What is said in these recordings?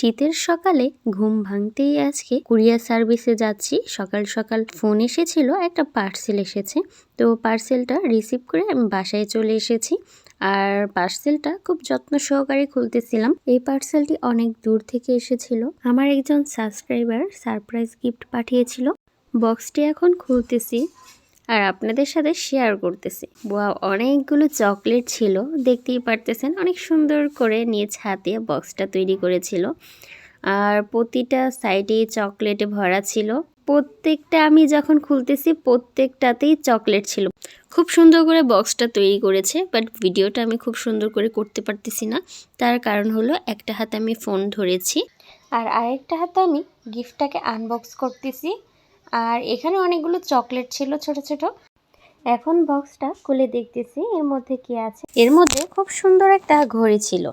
শীতের সকালে ঘুম ভাঙতেই আজকে কুরিয়ার সার্ভিসে যাচ্ছি। সকাল সকাল ফোন এসেছিল, একটা পার্সেল এসেছে। তো পার্সেলটা রিসিভ করে আমি বাসায় চলে এসেছি। আর পার্সেলটা খুব যত্ন সহকারে খুলতেছিলাম। এই পার্সেলটি অনেক দূর থেকে এসেছিল। আমার একজন সাবস্ক্রাইবার সারপ্রাইজ গিফট পাঠিয়েছিল। বক্সটি এখন খুলতেছি আর আপনাদের সাথে শেয়ার করতেছি। ওয়াও, অনেকগুলো চকলেট ছিল, দেখতেই পারতেছেন। অনেক সুন্দর করে নিজ হাতে বক্সটা তৈরি করেছিল আর প্রতিটা সাইডে চকলেটে ভরা ছিল। প্রত্যেকটা আমি যখন খুলতেছি প্রত্যেকটাতেই চকলেট ছিল। খুব সুন্দর করে বক্সটা তৈরি করেছে, বাট ভিডিওটা আমি খুব সুন্দর করে করতে পারতেছি না। তার কারণ হলো একটা হাতে আমি ফোন ধরেছি আর আরেকটা হাতে আমি গিফটটাকে আনবক্স করতেছি। আর এখানে অনেকগুলো চকলেট ছিল ছোট ছোট। এখন বক্সটা খুলে দেখতেছি এর মধ্যে কি আছে। এর মধ্যে খুব সুন্দর একটা ঘড়ি ছিল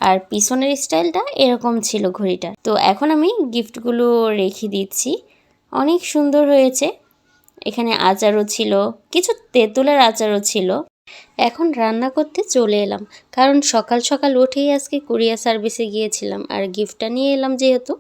আর পিছনের স্টাইলটা এরকম ছিল ঘড়িটা। তো এখন আমি গিফটগুলো রেখে দিচ্ছি। অনেক সুন্দর হয়েছে। এখানে আচারও ছিল, কিছু তেঁতুলের আচারও ছিল। এখন রান্না করতে চলে এলাম, কারণ সকাল সকাল উঠেই আজকে কুরিয়ার সার্ভিসে গিয়েছিলাম আর গিফটটা নিয়ে এলাম যেহেতু।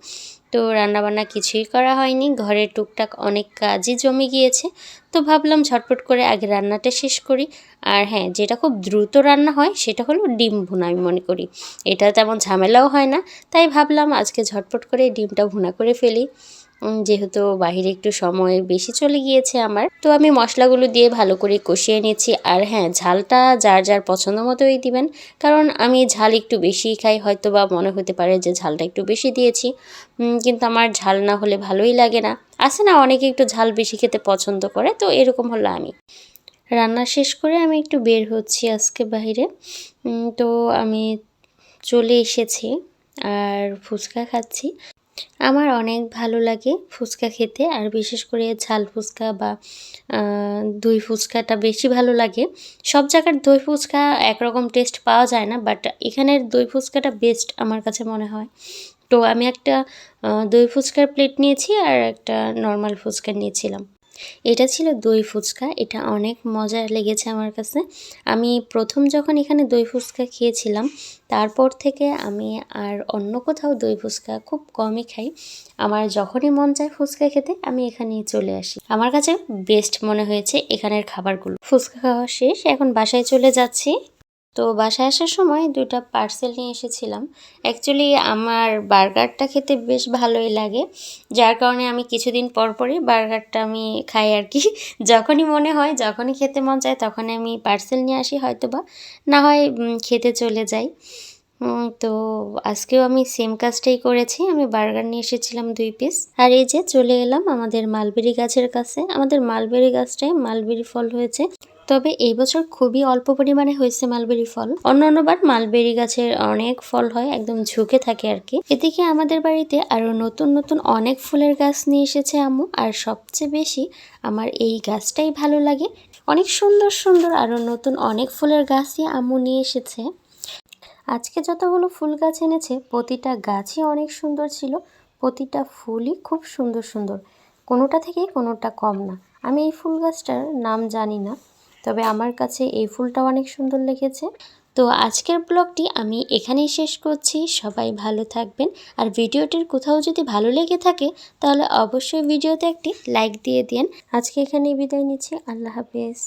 তো রান্নাবান্না কিছুই করা হয়নি, ঘরের টুকটাক অনেক কাজই জমে গিয়েছে। তো ভাবলাম ঝটপট করে আগে রান্নাটা শেষ করি। আর হ্যাঁ, যেটা খুব দ্রুত রান্না হয় সেটা হলো ডিম ভুনা। আমি মনে করি এটা তেমন ঝামেলাও হয় না, তাই ভাবলাম আজকে ঝটপট করে ডিমটা ভুনা করে ফেলি। যেহেতু বাহিরে একটু সময় বেশি চলে গিয়েছে আমার। তো আমি মশলাগুলো দিয়ে ভালো করে কষিয়ে নিচ্ছি। আর হ্যাঁ, ঝালটা যার যার পছন্দ মতোই দিবেন, কারণ আমি ঝাল একটু বেশিই খাই। হয়তো বা মনে হতে পারে যে ঝালটা একটু বেশি দিয়েছি, কিন্তু আমার ঝাল না হলে ভালোই লাগে না। আছে না অনেকে একটু ঝাল বেশি খেতে পছন্দ করে, তো এরকম হলো আমি। রান্না শেষ করে আমি একটু বের হচ্ছি আজকে বাইরে। তো আমি চলে এসেছি আর ফুচকা খাচ্ছি। আমার অনেক ভালো লাগে ফুচকা খেতে, আর বিশেষ করে ঝাল ফুচকা বা দই ফুচকাটা বেশি ভালো লাগে। সব জায়গার দই ফুচকা একরকম টেস্ট পাওয়া যায় না, বাট এখানের দই ফুচকাটা বেস্ট আমার কাছে মনে হয়। তো আমি একটা দই ফুচকার প্লেট নিয়েছি আর একটা নর্মাল ফুচকা নিয়েছিলাম। এটা ছিল দই ফুচকা। এটা অনেক মজা লেগেছে আমার কাছে। আমি প্রথম যখন এখানে দই ফুচকা খেয়েছিলাম, তারপর থেকে আমি আর অন্য কোথাও দই ফুচকা খুব কমই খাই। আমার যখনই মন চায় ফুচকা খেতে আমি এখানেই চলে আসি। আমার কাছে বেস্ট মনে হয়েছে এখানের খাবারগুলো। ফুচকা খাওয়া শেষ, এখন বাসায় চলে যাচ্ছি। তো বাসায় আসার সময় 2টা পার্সেল নিয়ে এসেছিলাম। অ্যাকচুয়ালি আমার বার্গারটা খেতে বেশ ভালোই লাগে, যার কারণে আমি কিছুদিন পর পরই বার্গারটা আমি খাই আর কি। যখনই মনে হয়, যখনই খেতে মন চায় তখনই আমি পার্সেল নিয়ে আসি, হয়তো বা না হয় খেতে চলে যাই। তো আজকেও আমি সেম কাজটাই করেছি। আমি বার্গার নিয়ে এসেছিলাম 2 পিস। আর এই যে চলে এলাম আমাদের মালবেরি গাছের কাছে। আমাদের মালবেরি গাছটায় মালবেরি ফল হয়েছে, তবে এই বছর খুবই অল্প পরিমাণে হয়েছে মালবেরি ফল। অন্যান্যবার মালবেরি গাছের অনেক ফল হয়, একদম ঝুঁকে থাকে আর কি। এদিকে আমাদের বাড়িতে আরো নতুন নতুন অনেক ফুলের গাছ নিয়ে এসেছে আম্মু, আর সবচেয়ে বেশি আমার এই গাছটাই ভালো লাগে। অনেক সুন্দর সুন্দর আরো নতুন অনেক ফুলের গাছই আম্মু নিয়ে এসেছে। আজকে যতগুলো ফুল গাছ এনেছে প্রতিটা গাছই অনেক সুন্দর ছিল, প্রতিটা ফুলই খুব সুন্দর সুন্দর, কোনোটা থেকে কোনোটা কম না। আমি এই ফুল গাছটার নাম জানি না, তবে আমার কাছে এই ফুলটা অনেক সুন্দর লেগেছে। তো আজকের ব্লগটি আমি এখানেই শেষ করছি। সবাই ভালো থাকবেন, আর ভিডিওটির কোথাও যদি ভালো লেগে থাকে তাহলে অবশ্যই ভিডিওতে একটি লাইক দিয়ে দিন। আজকে এখানেই বিদায় নিচ্ছি। আল্লাহ হাফেজ।